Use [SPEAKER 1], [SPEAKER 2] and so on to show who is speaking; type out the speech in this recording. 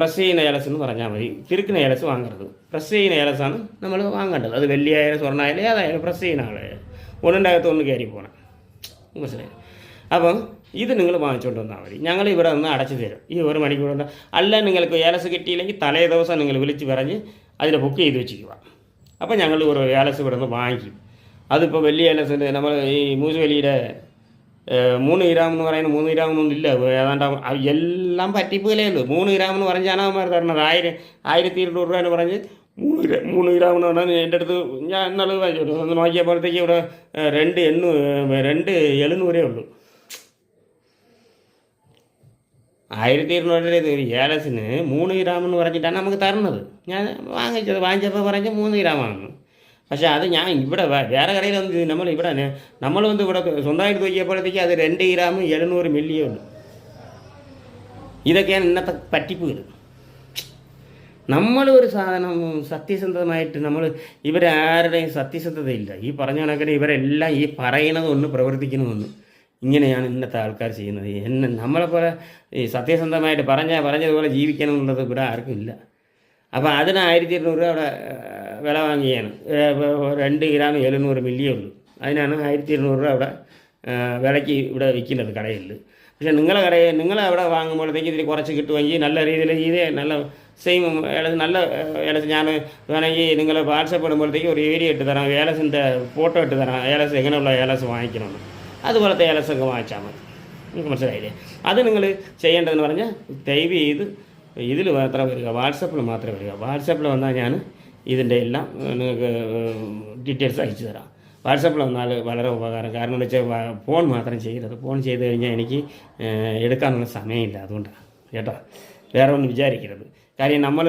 [SPEAKER 1] Press ചെയ്യുന്ന ഏലസ് എന്ന് പറഞ്ഞാൽ മതി. തിരുക്കുന്ന ഏലസ് വാങ്ങരുത്. പ്രസ് ചെയ്യുന്ന ഏലസാണ് നമ്മൾ വാങ്ങേണ്ടത്. അത് വെള്ളിയായാലും സ്വർണ്ണമായാലും ഏതായാലും പ്രസ് ചെയ്യുന്ന ആളായാലും ഒന്നിൻ്റെ അകത്ത് ഒന്ന് കയറി പോകണം. മനസ്സിലായി? അപ്പം ഇത് നിങ്ങൾ വാങ്ങിച്ചുകൊണ്ട് വന്നാൽ മതി. ഞങ്ങൾ ഇവിടെ നിന്ന് അടച്ചു തരും ഈ 1 മണിക്കൂർ കൊണ്ട്. അല്ല നിങ്ങൾക്ക് ഏലസ് കിട്ടിയില്ലെങ്കിൽ തലേ ദിവസം നിങ്ങൾ വിളിച്ച് പറഞ്ഞ് അതിനെ ബുക്ക് ചെയ്ത് വെച്ചിരിക്കുക. അപ്പോൾ ഞങ്ങൾ ഒരു ഏലസ് ഇവിടെ നിന്ന് വാങ്ങിക്കും. അതിപ്പോൾ വലിയ ഏലസിൻ്റെ നമ്മൾ ഈ മൂസുവലിയുടെ 3 ഗ്രാം എന്ന് പറയുന്നത് 3 ഗ്രാമൊന്നും ഇല്ല. ഏതാണ്ട് എല്ലാം പറ്റിപ്പുകളേ ഉള്ളൂ. 3 ഗ്രാം എന്ന് പറഞ്ഞാണ് അവന്മാർ തരണത്. 1200 രൂപ എന്ന് പറഞ്ഞ് 3 ഗ്രാം എന്ന് പറഞ്ഞാൽ എൻ്റെ അടുത്ത് ഞാൻ എന്നുള്ളത് ഒന്ന് നോക്കിയപ്പോഴത്തേക്ക് ഇവിടെ 2,700 ഉള്ളൂ. 1200 രൂപ ഏലസിന് 3 ഗ്രാം എന്ന് പറഞ്ഞിട്ടാണ് നമുക്ക് തരുന്നത്. ഞാൻ വാങ്ങിച്ചപ്പോൾ പറഞ്ഞ് 3 ഗ്രാമാണെന്ന്. പക്ഷേ അത് ഞാൻ ഇവിടെ വേറെ കടയിലൊന്നും നമ്മളിവിടെ നമ്മൾ വന്ന് ഇവിടെ സ്വന്തമായിട്ട് നോക്കിയപ്പോഴത്തേക്ക് അത് 2 ഗ്രാം 700 മില്ലിയേ ഉള്ളൂ. ഇതൊക്കെയാണ് ഇന്നത്തെ പറ്റിപ്പുകൾ. നമ്മളൊരു സാധനം സത്യസന്ധമായിട്ട് ഇവരാരുടെയും സത്യസന്ധതയില്ല. ഈ പറഞ്ഞ കണക്കിന് ഇവരെല്ലാം ഈ പറയണതൊന്ന് പ്രവർത്തിക്കണമെന്ന് ഇങ്ങനെയാണ് ഇന്നത്തെ ആൾക്കാർ ചെയ്യുന്നത്. നമ്മളെപ്പോലെ ഈ സത്യസന്ധമായിട്ട് പറഞ്ഞതുപോലെ ജീവിക്കണമെന്നുള്ളത് ഇവിടെ ആർക്കും ഇല്ല. അപ്പോൾ അതിന് 1200 രൂപ അവിടെ വില വാങ്ങിയാണ്. 2 ഗ്രാം 700 മില്ലിയേ ഉള്ളൂ. അതിനാണ് 1200 രൂപ അവിടെ വിലയ്ക്ക് ഇവിടെ വിൽക്കുന്നത് കടയിൽ. പക്ഷേ നിങ്ങൾ അവിടെ വാങ്ങുമ്പോഴത്തേക്ക് ഇതിൽ കുറച്ച് കിട്ടുമെങ്കിൽ നല്ല രീതിയിൽ ഇതേ നല്ല സെയിം നല്ല ഏലസ് ഞാൻ വേണമെങ്കിൽ നിങ്ങൾ വാട്സപ്പ് ഇടുമ്പോഴത്തേക്ക് ഒരു ഏരിയ ഇട്ട് തരാം. ഏലസിൻ്റെ ഫോട്ടോ ഇട്ട് തരാം. ഏലസ് എങ്ങനെയുള്ള ഏലസ് വാങ്ങിക്കണമെന്ന്. അതുപോലത്തെ ഏലസൊക്കെ വാങ്ങിച്ചാൽ മതി. നിങ്ങൾക്ക് മനസ്സിലായില്ലേ? അത് നിങ്ങൾ ചെയ്യേണ്ടതെന്ന് പറഞ്ഞാൽ ദയവ് ചെയ്ത് ഇതിൽ മാത്രം വരിക, വാട്സപ്പിൽ മാത്രമേ വരിക. വാട്സപ്പിൽ വന്നാൽ ഞാൻ ഇതിൻ്റെ എല്ലാം നിങ്ങൾക്ക് ഡീറ്റെയിൽസ് അയച്ചു തരാം. വാട്സപ്പിൽ വന്നാൽ വളരെ ഉപകാരം. കാരണം എന്ന് വെച്ചാൽ ഫോൺ മാത്രം ചെയ്യരുത്. ഫോൺ ചെയ്ത് കഴിഞ്ഞാൽ എനിക്ക് എടുക്കാനുള്ള സമയമില്ല. അതുകൊണ്ടാണ് കേട്ടോ. വേറെ ഒന്നും വിചാരിക്കരുത്. കാര്യം നമ്മൾ